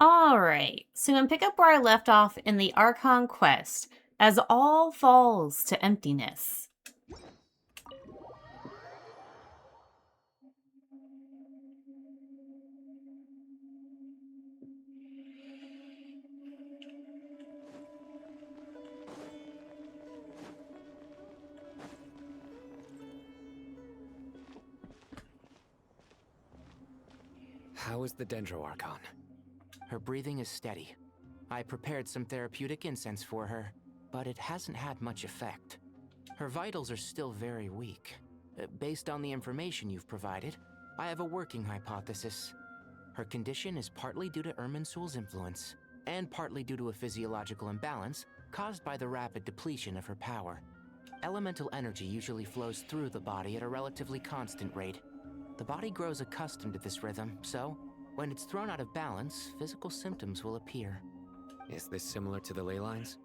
Alright, so I'm gonna pick up where I left off in the Archon quest, as all falls to emptiness. How is the Dendro Archon? Her breathing is steady. I prepared some therapeutic incense for her, but it hasn't had much effect. Her vitals are still very weak. Based on the information you've provided, I have a working hypothesis. Her condition is partly due to Irminsul's influence, and partly due to a physiological imbalance caused by the rapid depletion of her power. Elemental energy usually flows through the body at a relatively constant rate. The body grows accustomed to this rhythm, so when it's thrown out of balance, physical symptoms will appear. Is this similar to the ley lines?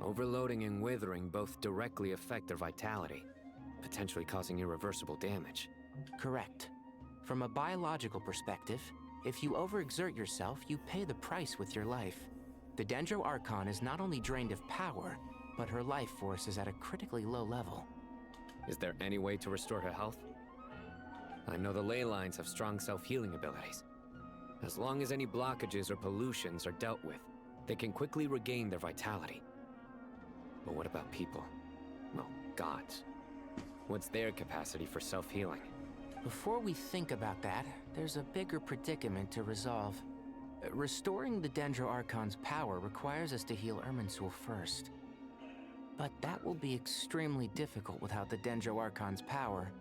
Overloading and withering both directly affect their vitality, potentially causing irreversible damage. Correct. From a biological perspective, if you overexert yourself, you pay the price with your life. The Dendro Archon is not only drained of power, but her life force is at a critically low level. Is there any way to restore her health? I know the ley lines have strong self-healing abilities. As long as any blockages or pollutions are dealt with, they can quickly regain their vitality. But what about people? Well, gods. What's their capacity for self-healing? Before we think about that, there's a bigger predicament to resolve. Restoring the Dendro Archon's power requires us to heal Irminsul first. But that will be extremely difficult without the Dendro Archon's power.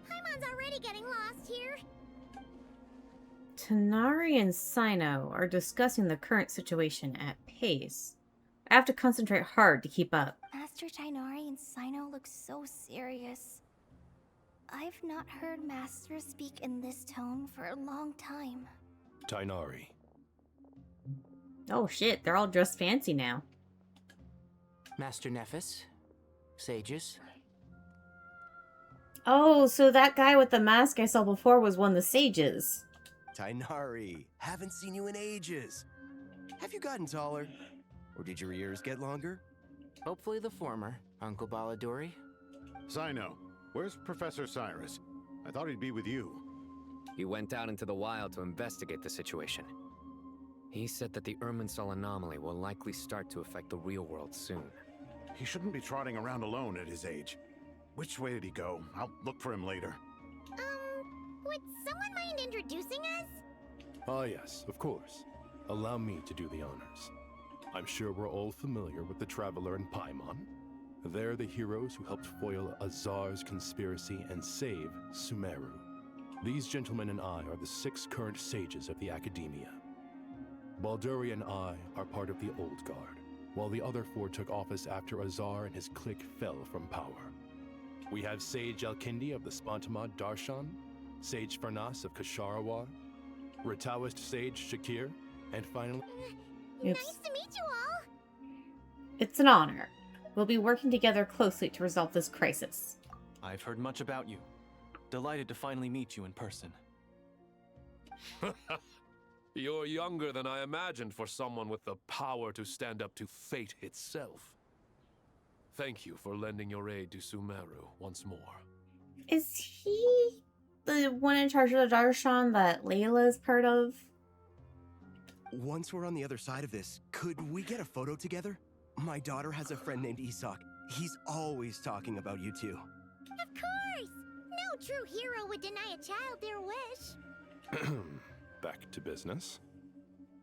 Paimon's already getting lost here. Tanari and Sino are discussing the current situation at pace. I have to concentrate hard to keep up. Master Tainari and Sino look so serious. I've not heard Master speak in this tone for a long time. Tainari. Oh shit, they're all dressed fancy now. Master Nephis, sages. Oh, so that guy with the mask I saw before was one of the sages. Tainari, haven't seen you in ages. Have you gotten taller? Or did your ears get longer? Hopefully the former, Uncle Baladuri. Sino, where's Professor Cyrus? I thought he'd be with you. He went out into the wild to investigate the situation. He said that the Irminsul anomaly will likely start to affect the real world soon. He shouldn't be trotting around alone at his age. Which way did he go? I'll look for him later. Would someone mind introducing us? Ah, yes, of course. Allow me to do the honors. I'm sure we're all familiar with the Traveler and Paimon. They're the heroes who helped foil Azar's conspiracy and save Sumeru. These gentlemen and I are the 6 current sages of the Academia. Balduri and I are part of the Old Guard, while the other 4 took office after Azar and his clique fell from power. We have Sage Alkindi of the Spontamad Darshan, Sage Farnas of Kasharawar, Rataoist Sage Shakir, and finally... Oops. Nice to meet you all. It's an honor. We'll be working together closely to resolve this crisis. I've heard much about you. Delighted to finally meet you in person. You're younger than I imagined for someone with the power to stand up to fate itself. Thank you for lending your aid to Sumeru once more. Is he the one in charge of the Darshan that Layla is part of? Once we're on the other side of this, could we get a photo together? My daughter has a friend named Isak. He's always talking about you two. Of course! No true hero would deny a child their wish. Back to business.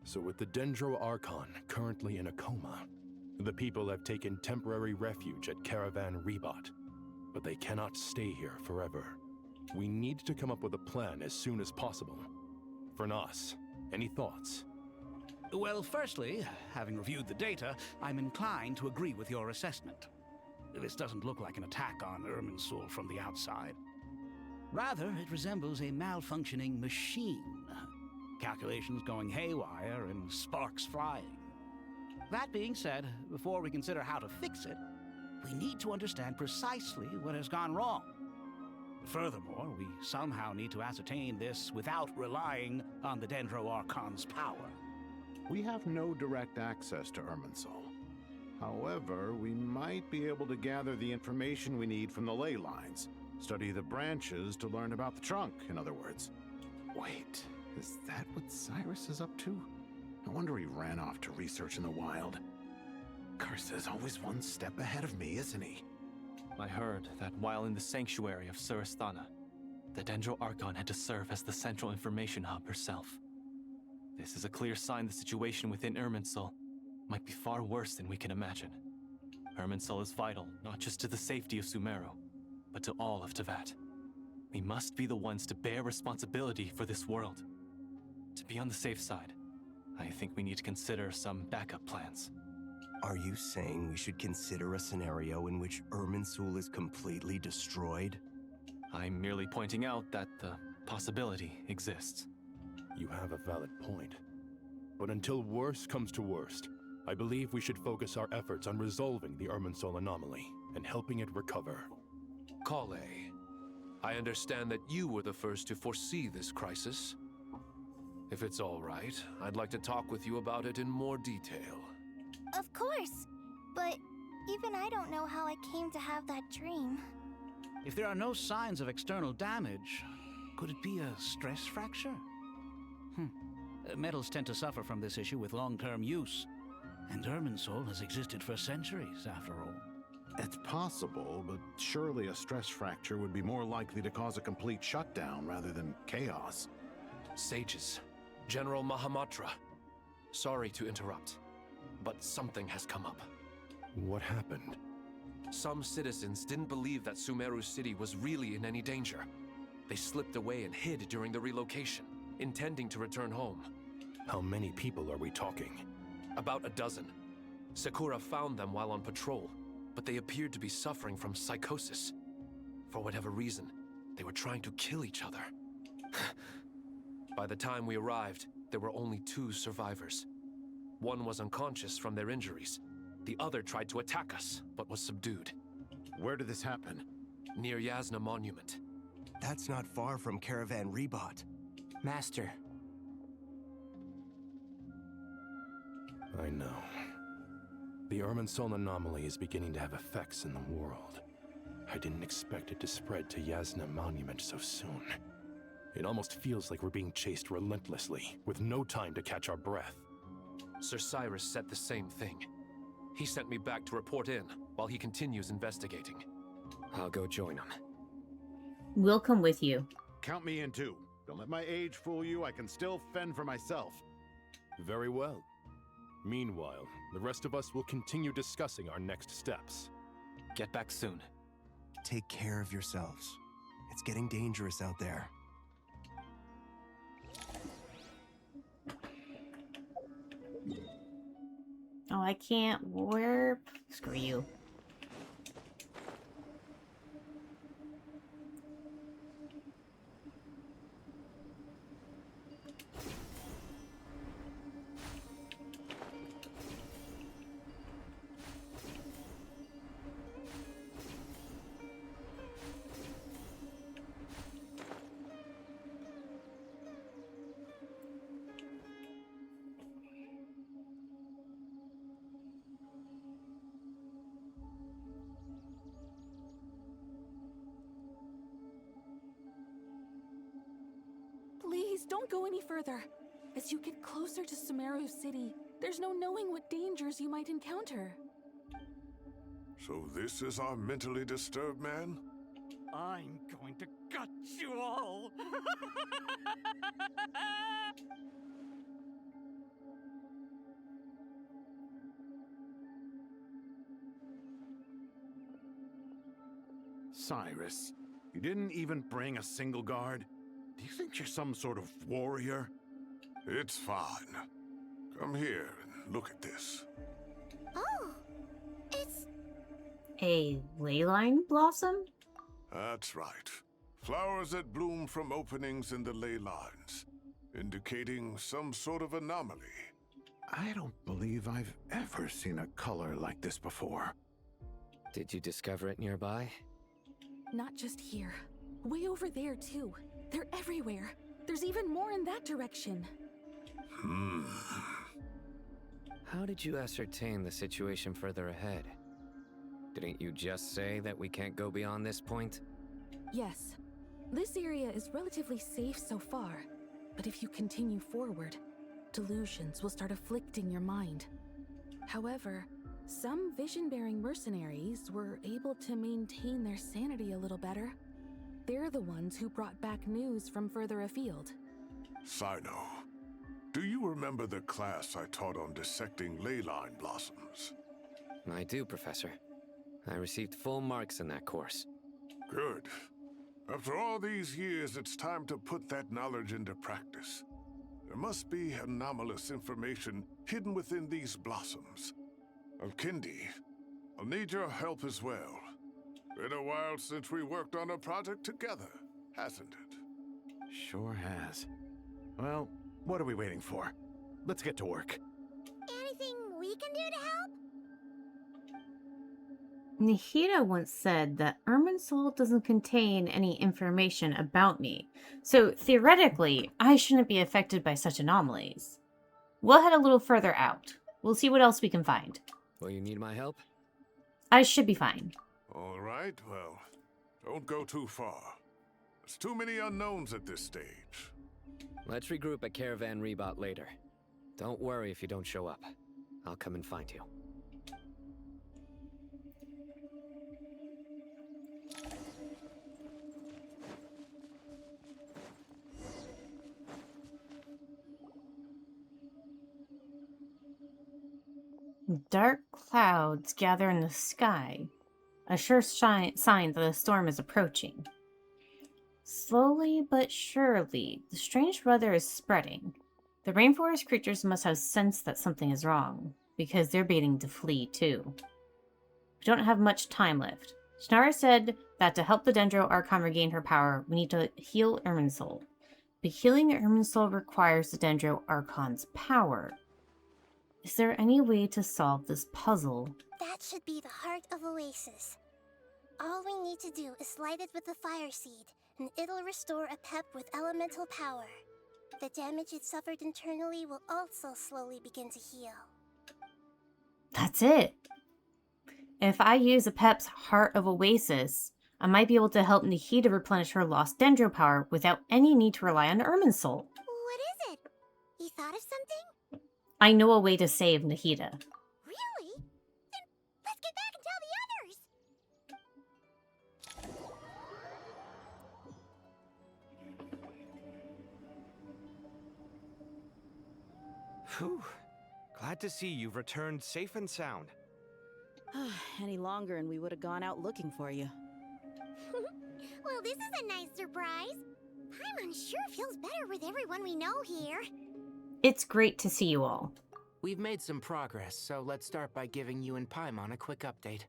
So with the Dendro Archon currently in a coma, the people have taken temporary refuge at Caravan Rebot. But they cannot stay here forever. We need to come up with a plan as soon as possible. Fernas, any thoughts? Well, firstly, having reviewed the data, I'm inclined to agree with your assessment. This doesn't look like an attack on Irminsul from the outside. Rather, it resembles a malfunctioning machine. Calculations going haywire and sparks flying. That being said, before we consider how to fix it, we need to understand precisely what has gone wrong. Furthermore, we somehow need to ascertain this without relying on the Dendro Archon's power. We have no direct access to Irminsul. However, we might be able to gather the information we need from the ley lines. Study the branches to learn about the trunk, in other words. Wait, is that what Cyrus is up to? No wonder he ran off to research in the wild. Curse's always one step ahead of me, isn't he? I heard that while in the sanctuary of Surasthana, the Dendro Archon had to serve as the central information hub herself. This is a clear sign the situation within Irminsul might be far worse than we can imagine. Irminsul is vital not just to the safety of Sumeru, but to all of Teyvat. We must be the ones to bear responsibility for this world. To be on the safe side, I think we need to consider some backup plans. Are you saying we should consider a scenario in which Irminsul is completely destroyed? I'm merely pointing out that the possibility exists. You have a valid point. But until worst comes to worst, I believe we should focus our efforts on resolving the Irminsul anomaly and helping it recover. Kale, I understand that you were the first to foresee this crisis. If it's all right, I'd like to talk with you about it in more detail. Of course, but even I don't know how I came to have that dream. If there are no signs of external damage, could it be a stress fracture? Metals tend to suffer from this issue with long-term use, and Irminsul has existed for centuries, after all. It's possible, but surely a stress fracture would be more likely to cause a complete shutdown rather than chaos. Sages, General Mahamatra, sorry to interrupt, but something has come up. What happened? Some citizens didn't believe that Sumeru City was really in any danger. They slipped away and hid during the relocation, intending to return home. How many people are we talking? About a dozen. Sakura found them while on patrol, but they appeared to be suffering from psychosis. For whatever reason, they were trying to kill each other. By the time we arrived, there were only 2 survivors. One was unconscious from their injuries. The other tried to attack us, but was subdued. Where did this happen? Near Yasna Monument. That's not far from Caravan Rebot. Master, I know. The Irminsul anomaly is beginning to have effects in the world. I didn't expect it to spread to Yasna Monument so soon. It almost feels like we're being chased relentlessly, with no time to catch our breath. Sir Cyrus said the same thing. He sent me back to report in, while he continues investigating. I'll go join him. We'll come with you. Count me in too. Don't let my age fool you. I can still fend for myself. Very well. Meanwhile, the rest of us will continue discussing our next steps. Get back soon. Take care of yourselves. It's getting dangerous out there. Oh, I can't warp. Screw you. Please, don't go any further. As you get closer to Sumeru City, there's no knowing what dangers you might encounter. So this is our mentally disturbed man? I'm going to gut you all! Cyrus, you didn't even bring a single guard? Do you think you're some sort of warrior? It's fine. Come here and look at this. Oh, it's... A leyline blossom? That's right. Flowers that bloom from openings in the ley lines, indicating some sort of anomaly. I don't believe I've ever seen a color like this before. Did you discover it nearby? Not just here. Way over there, too. They're everywhere. There's even more in that direction. How did you ascertain the situation further ahead? Didn't you just say that we can't go beyond this point? Yes. This area is relatively safe so far, but if you continue forward, delusions will start afflicting your mind. However, some vision-bearing mercenaries were able to maintain their sanity a little better. They're the ones who brought back news from further afield. Sino, do you remember the class I taught on dissecting ley line blossoms? I do, Professor. I received full marks in that course. Good. After all these years, it's time to put that knowledge into practice. There must be anomalous information hidden within these blossoms. Alkindi, I'll need your help as well. Been a while since we worked on a project together, hasn't it? Sure has. Well, what are we waiting for? Let's get to work. Anything we can do to help? Nahida once said that Irminsul doesn't contain any information about me, so theoretically, I shouldn't be affected by such anomalies. We'll head a little further out. We'll see what else we can find. Will you need my help? I should be fine. All right, well, don't go too far. There's too many unknowns at this stage. Let's regroup at Caravan Rebot later. Don't worry if you don't show up. I'll come and find you. Dark clouds gather in the sky, a sure sign that a storm is approaching. Slowly but surely, the strange weather is spreading. The rainforest creatures must have sensed that something is wrong, because they're beginning to flee too. We don't have much time left. Shinara said that to help the Dendro Archon regain her power, we need to heal Irminsul. But healing Irminsul requires the Dendro Archon's power. Is there any way to solve this puzzle? That should be the heart of Oasis. All we need to do is light it with the fire seed, and it'll restore a pep with elemental power. The damage it suffered internally will also slowly begin to heal. That's it. If I use a Pep's Heart of Oasis, I might be able to help Nahida replenish her lost Dendro power without any need to rely on Irminsul. What is it? You thought of something? I know a way to save Nahida. Really? Then let's get back and tell the others! Phew. Glad to see you've returned safe and sound. Any longer and we would have gone out looking for you. Well, this is a nice surprise. Paimon sure feels better with everyone we know here. It's great to see you all. We've made some progress, so let's start by giving you and Paimon a quick update.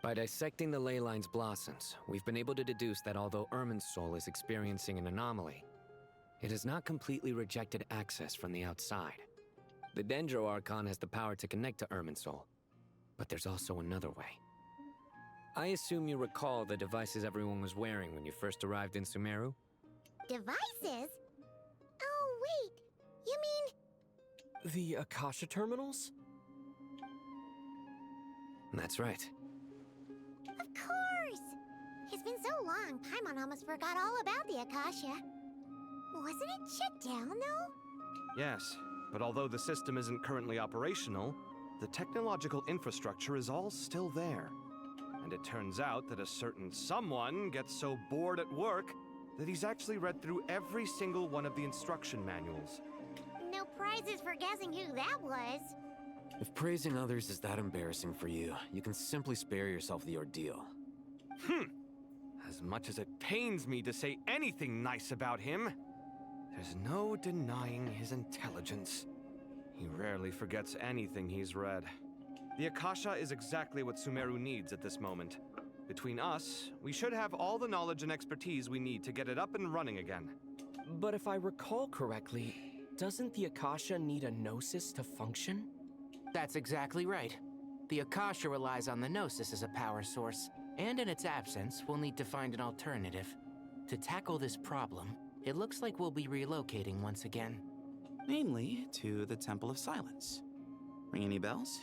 By dissecting the ley line's blossoms, we've been able to deduce that although Irminsul is experiencing an anomaly, it has not completely rejected access from the outside. The Dendro Archon has the power to connect to Irminsul, but there's also another way. I assume you recall the devices everyone was wearing when you first arrived in Sumeru? Devices? Oh, wait. You mean... The Akasha terminals? That's right. Of course! It's been so long, Paimon almost forgot all about the Akasha. Wasn't it shut down, though? Yes, but although the system isn't currently operational, the technological infrastructure is all still there. And it turns out that a certain someone gets so bored at work that he's actually read through every single one of the instruction manuals. No prizes for guessing who that was. If praising others is that embarrassing for you, you can simply spare yourself the ordeal. As much as it pains me to say anything nice about him, there's no denying his intelligence. He rarely forgets anything he's read. The Akasha is exactly what Sumeru needs at this moment. Between us, we should have all the knowledge and expertise we need to get it up and running again. But if I recall correctly, doesn't the Akasha need a Gnosis to function? That's exactly right. The Akasha relies on the Gnosis as a power source, and in its absence, we'll need to find an alternative. To tackle this problem, it looks like we'll be relocating once again. Namely, to the Temple of Silence. Ring any bells?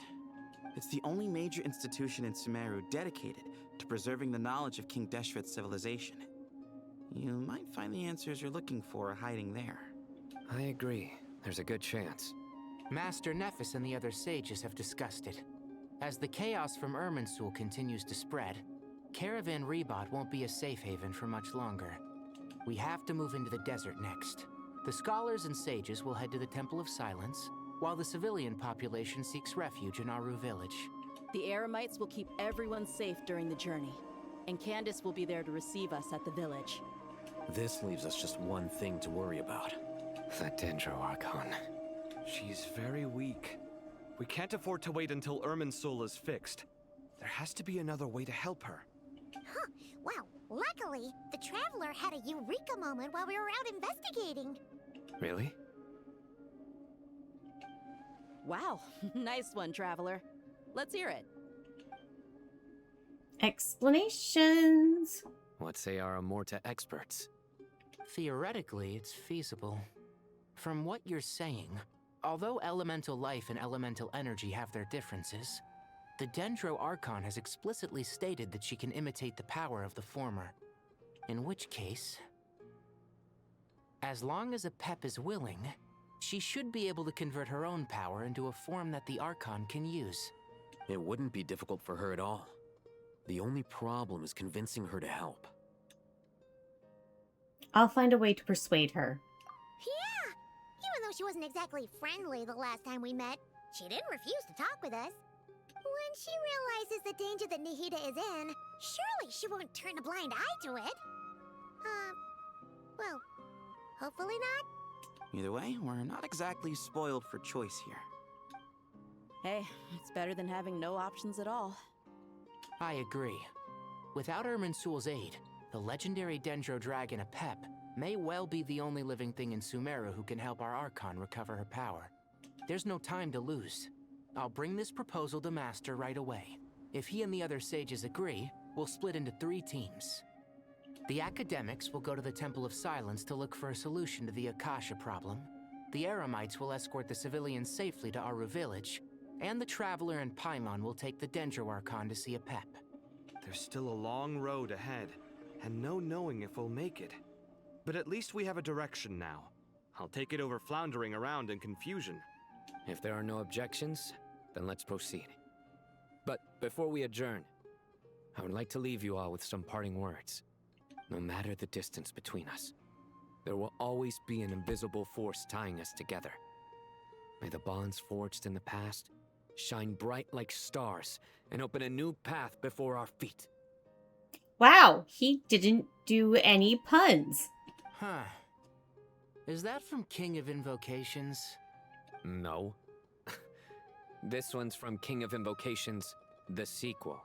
It's the only major institution in Sumeru dedicated to preserving the knowledge of King Deshret's civilization. You might find the answers you're looking for hiding there. I agree. There's a good chance. Master Nephis and the other sages have discussed it. As the chaos from Irminsul continues to spread, Caravan Rebot won't be a safe haven for much longer. We have to move into the desert next. The scholars and sages will head to the Temple of Silence, while the civilian population seeks refuge in Aru village. The Eremites will keep everyone safe during the journey, and Candace will be there to receive us at the village. This leaves us just one thing to worry about. The Dendro Archon. She's very weak. We can't afford to wait until Irminsul is fixed. There has to be another way to help her. Huh. Wow. Luckily, the Traveler had a eureka moment while we were out investigating. Really? Wow. Nice one, Traveler. Let's hear it. Explanations. What say our Amorta experts? Theoretically, it's feasible. From what you're saying, although elemental life and elemental energy have their differences, the Dendro Archon has explicitly stated that she can imitate the power of the former. In which case, as long as Apep is willing, she should be able to convert her own power into a form that the Archon can use. It wouldn't be difficult for her at all. The only problem is convincing her to help. I'll find a way to persuade her. Yeah! Even though she wasn't exactly friendly the last time we met, she didn't refuse to talk with us. When she realizes the danger that Nahida is in, surely she won't turn a blind eye to it. Well, hopefully not. Either way, we're not exactly spoiled for choice here. Hey, it's better than having no options at all. I agree. Without Irminsul's aid, the legendary Dendro Dragon Apep may well be the only living thing in Sumeru who can help our Archon recover her power. There's no time to lose. I'll bring this proposal to Master right away. If he and the other sages agree, we'll split into 3 teams. The academics will go to the Temple of Silence to look for a solution to the Akasha problem. The Eremites will escort the civilians safely to Aru village, and the Traveler and Paimon will take the Dendro Archon to see Apep. There's still a long road ahead, and no knowing if we'll make it. But at least we have a direction now. I'll take it over floundering around in confusion. If there are no objections, then let's proceed. But before we adjourn, I would like to leave you all with some parting words. No matter the distance between us, there will always be an invisible force tying us together. May the bonds forged in the past shine bright like stars and open a new path before our feet. Wow, he didn't do any puns. Huh. Is that from King of Invocations? No. This one's from King of Invocations, the sequel.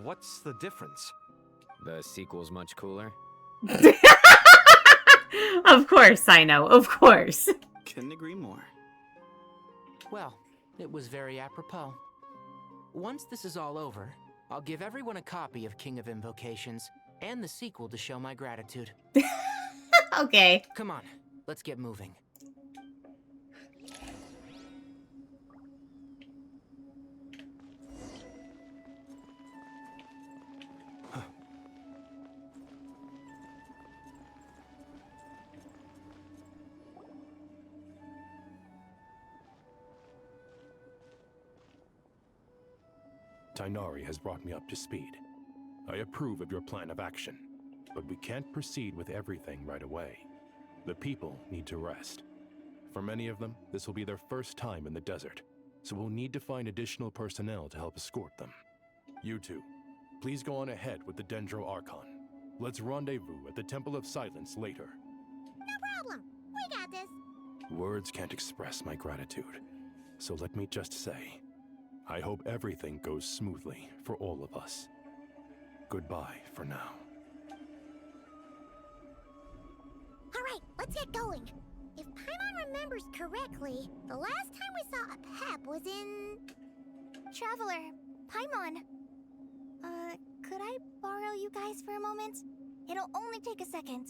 What's the difference? The sequel's much cooler. Of course, I know. Of course. Couldn't agree more. Well, it was very apropos. Once this is all over, I'll give everyone a copy of King of Invocations and the sequel to show my gratitude. Okay. Come on, let's get moving. Tainari has brought me up to speed. I approve of your plan of action, but we can't proceed with everything right away. The people need to rest. For many of them, this will be their first time in the desert, so we'll need to find additional personnel to help escort them. You two, please go on ahead with the Dendro Archon. Let's rendezvous at the Temple of Silence later. No problem. We got this. Words can't express my gratitude, so let me just say, I hope everything goes smoothly for all of us. Goodbye for now. All right, let's get going. If Paimon remembers correctly, the last time we saw Apep was in... Traveler, Paimon. Could I borrow you guys for a moment? It'll only take a second.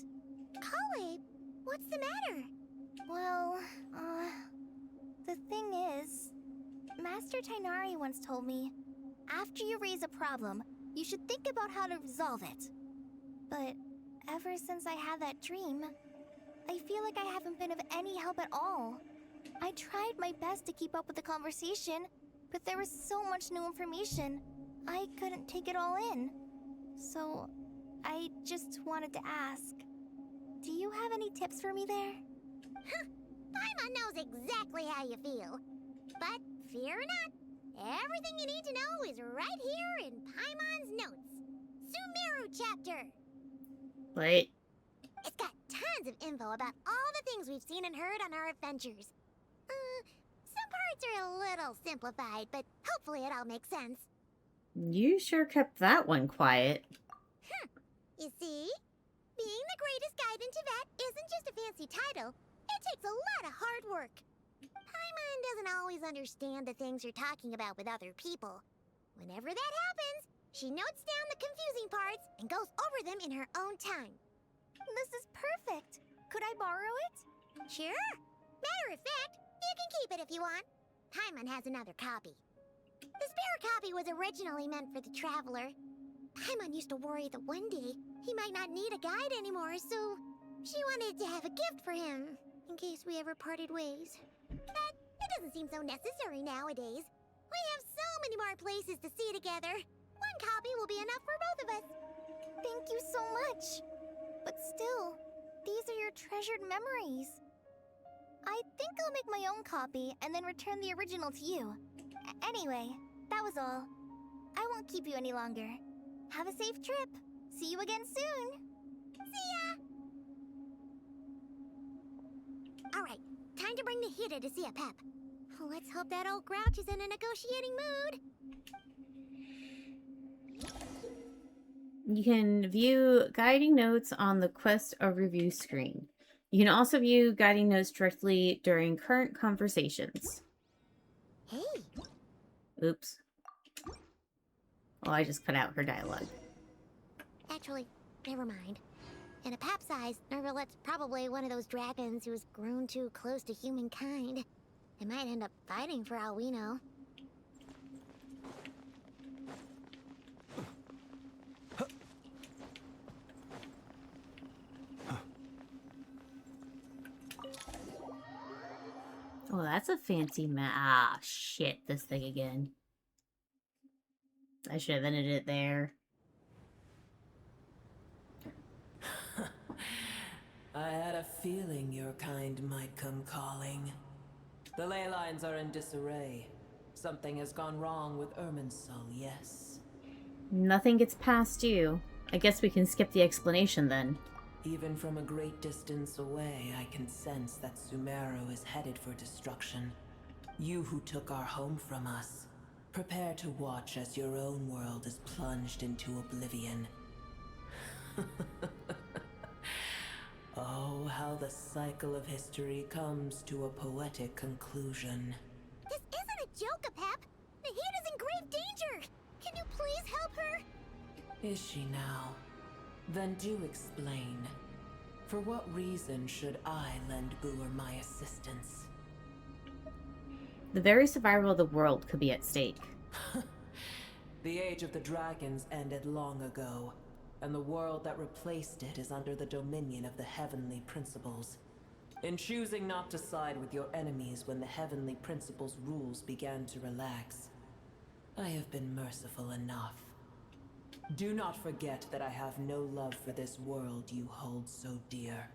Kale, what's the matter? Well, the thing is, Master Tainari once told me, after you raise a problem, you should think about how to resolve it. But ever since I had that dream, I feel like I haven't been of any help at all. I tried my best to keep up with the conversation, but there was so much new information, I couldn't take it all in. So, I just wanted to ask, do you have any tips for me there? Paimon knows exactly how you feel. But fear not, everything you need to know is right here in Paimon's notes. Sumeru chapter. Wait. It's got tons of info about all the things we've seen and heard on our adventures. Some parts are a little simplified, but hopefully it all makes sense. You sure kept that one quiet. You see? Being the greatest guide in Tibet isn't just a fancy title. It takes a lot of hard work. Paimon doesn't always understand the things you're talking about with other people. Whenever that happens, she notes down the confusing parts and goes over them in her own time. This is perfect. Could I borrow it? Sure. Matter of fact, you can keep it if you want. Paimon has another copy. The spare copy was originally meant for the traveler. Paimon used to worry that one day he might not need a guide anymore, so she wanted to have a gift for him in case we ever parted ways. But it doesn't seem so necessary nowadays. We have so many more places to see together. One copy will be enough for both of us. Thank you so much. But still, these are your treasured memories. I think I'll make my own copy and then return the original to you. Anyway, that was all. I won't keep you any longer. Have a safe trip. See you again soon. See ya! Alright, time to bring the Hida to see a Pep. Let's hope that old grouch is in a negotiating mood. You can view guiding notes on the quest overview screen. You can also view guiding notes directly during current conversations. Hey! Oops. Well, I just cut out her dialogue. Actually, never mind. In a Pep size, Nervalet's probably one of those dragons who's grown too close to humankind. They might end up fighting for all we know. Oh, that's a fancy map. Ah, shit, this thing again. I should have ended it there. I had a feeling your kind might come calling. The ley lines are in disarray. Something has gone wrong with Irminsul, yes? Nothing gets past you. I guess we can skip the explanation then. Even from a great distance away, I can sense that Sumeru is headed for destruction. You who took our home from us, prepare to watch as your own world is plunged into oblivion. Oh, how the cycle of history comes to a poetic conclusion. This isn't a joke, Pep! Nahida's in grave danger! Can you please help her? Is she now? Then do explain. For what reason should I lend Booer my assistance? The very survival of the world could be at stake. The age of the dragons ended long ago, and the world that replaced it is under the dominion of the heavenly principles. In choosing not to side with your enemies when the heavenly principles' rules began to relax, I have been merciful enough. Do not forget that I have no love for this world you hold so dear.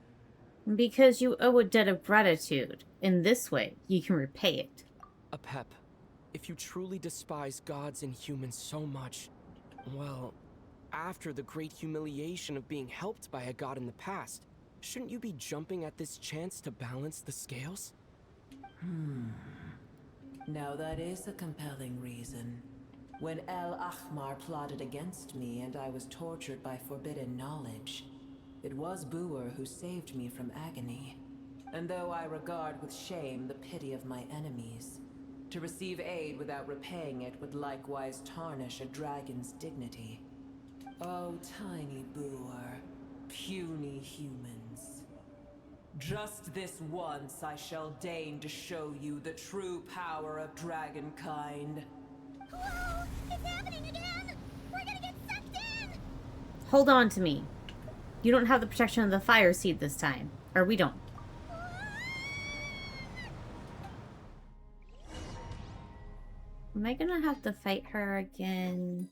Because you owe a debt of gratitude. In this way, you can repay it. Apep, if you truly despise gods and humans so much, well, after the great humiliation of being helped by a god in the past, shouldn't you be jumping at this chance to balance the scales? Now that is a compelling reason. When El Ahmar plotted against me and I was tortured by forbidden knowledge, it was Booer who saved me from agony. And though I regard with shame the pity of my enemies, to receive aid without repaying it would likewise tarnish a dragon's dignity. Oh, tiny Booer, Puny humans. Just this once I shall deign to show you the true power of dragonkind. Whoa! It's happening again! We're gonna get sucked in! Hold on to me. You don't have the protection of the fire seed this time. Or we don't. Am I gonna have to fight her again?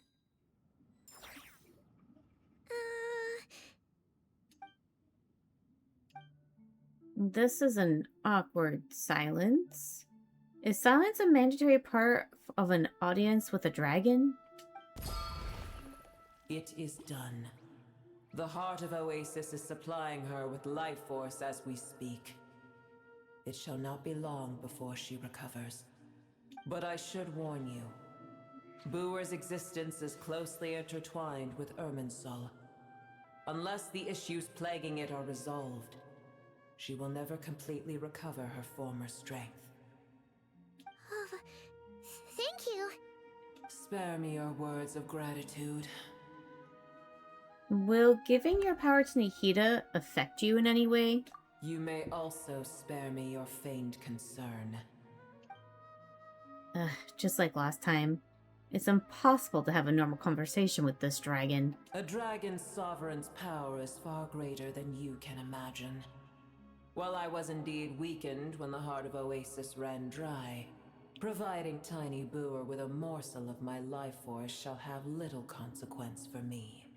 This is an awkward silence. Is silence a mandatory part of an audience with a dragon? It is done. The heart of Oasis is supplying her with life force as we speak. It shall not be long before she recovers. But I should warn you. Booer's existence is closely intertwined with Irminsul. Unless the issues plaguing it are resolved, she will never completely recover her former strength. Oh, thank you. Spare me your words of gratitude. Will giving your power to Nikita affect you in any way? You may also spare me your feigned concern. Just like last time. It's impossible to have a normal conversation with this dragon. A dragon's sovereign's power is far greater than you can imagine. While I was indeed weakened when the heart of Oasis ran dry, providing Tiny Booer with a morsel of my life force shall have little consequence for me.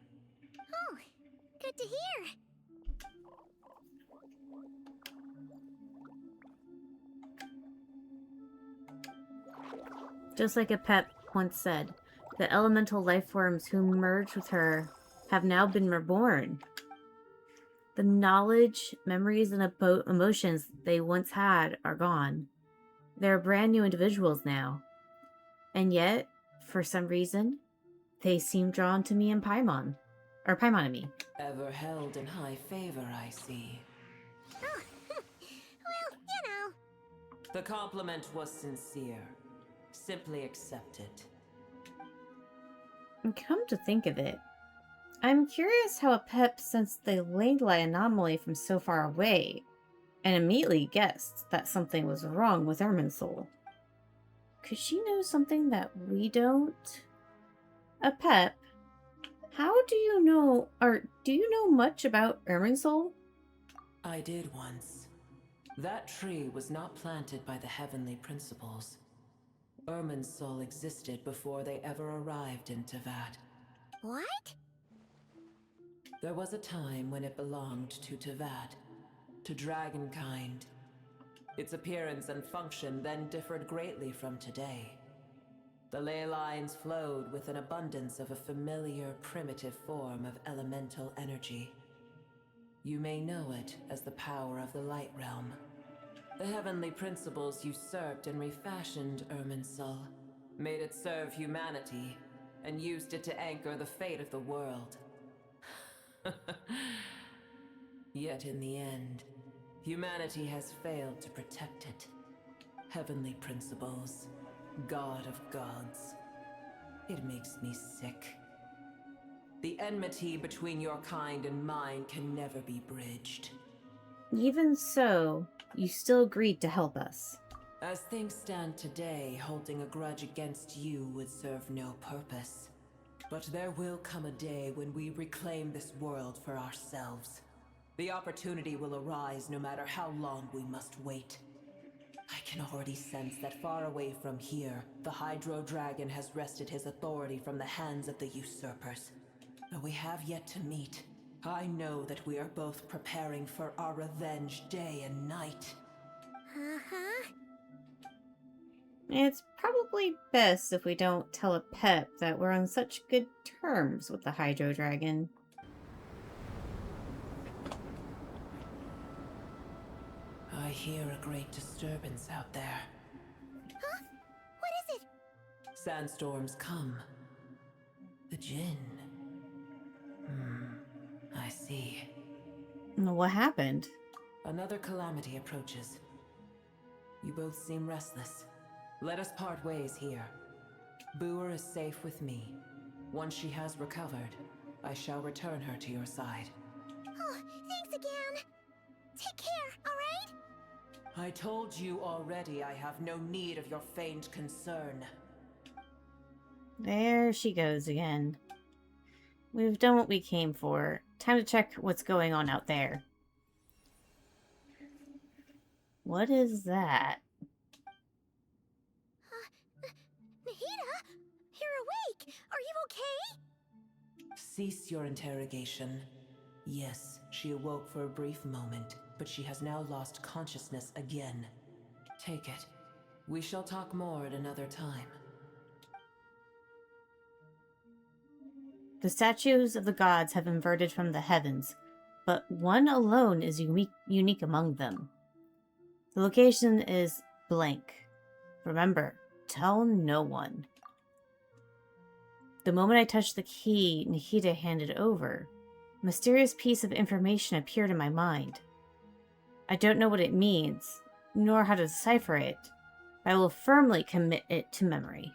Oh, good to hear. Just like a pet once said, the elemental life forms who merged with her have now been reborn. The knowledge, memories, and emotions they once had are gone. They're brand new individuals now. And yet, for some reason, they seem drawn to me and Paimon. Or Paimon and me. Ever held in high favor, I see. Oh, well, you know. The compliment was sincere. Simply accept it. And come to think of it, I'm curious how a pep sensed the Langley anomaly from so far away, and immediately guessed that something was wrong with Irminsul. Could she know something that we don't? A pep, how do you know, or do you know much about Irminsul? I did once. That tree was not planted by the heavenly principles. Irminsul existed before they ever arrived in Teyvat. What? There was a time when it belonged to Teyvat, to dragonkind. Its appearance and function then differed greatly from today. The ley lines flowed with an abundance of a familiar, primitive form of elemental energy. You may know it as the power of the Light Realm. The heavenly principles usurped and refashioned Irminsul, made it serve humanity, and used it to anchor the fate of the world. Yet in the end, humanity has failed to protect it. Heavenly principles, God of gods. It makes me sick. The enmity between your kind and mine can never be bridged. Even so, you still agreed to help us. As things stand today, holding a grudge against you would serve no purpose. But there will come a day when we reclaim this world for ourselves. The opportunity will arise no matter how long we must wait. I can already sense that far away from here, the Hydro Dragon has wrested his authority from the hands of the usurpers. Though we have yet to meet, I know that we are both preparing for our revenge day and night. Uh-huh. It's probably best if we don't tell a pep that we're on such good terms with the Hydro Dragon. I hear a great disturbance out there. Huh? What is it? Sandstorms come. The Jinn. I see. What happened? Another calamity approaches. You both seem restless. Let us part ways here. Booer is safe with me. Once she has recovered, I shall return her to your side. Oh, thanks again. Take care, alright? I told you already I have no need of your feigned concern. There she goes again. We've done what we came for. Time to check what's going on out there. What is that? Nahida? You're awake! Are you okay? Cease your interrogation. Yes, she awoke for a brief moment, but she has now lost consciousness again. Take it. We shall talk more at another time. The statues of the gods have inverted from the heavens, but one alone is unique among them. The location is blank. Remember, tell no one. The moment I touched the key Nahida handed over, a mysterious piece of information appeared in my mind. I don't know what it means, nor how to decipher it, but I will firmly commit it to memory.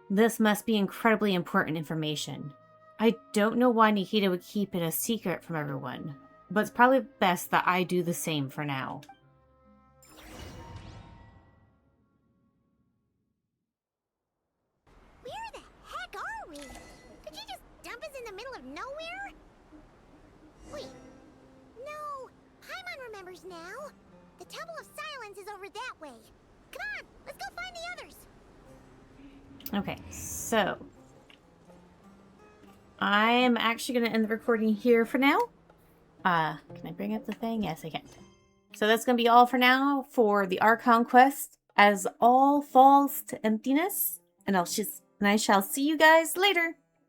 This must be incredibly important information. I don't know why Nahida would keep it a secret from everyone, but it's probably best that I do the same for now. Where the heck are we? Did you just dump us in the middle of nowhere? Wait. No. Paimon remembers now. The Temple of Silence is over that way. Come on, let's go find the others. Okay, so I'm actually going to end the recording here for now. Can I bring up the thing? Yes, I can. So that's going to be all for now for the Archon quest, as all falls to emptiness, and I shall see you guys later.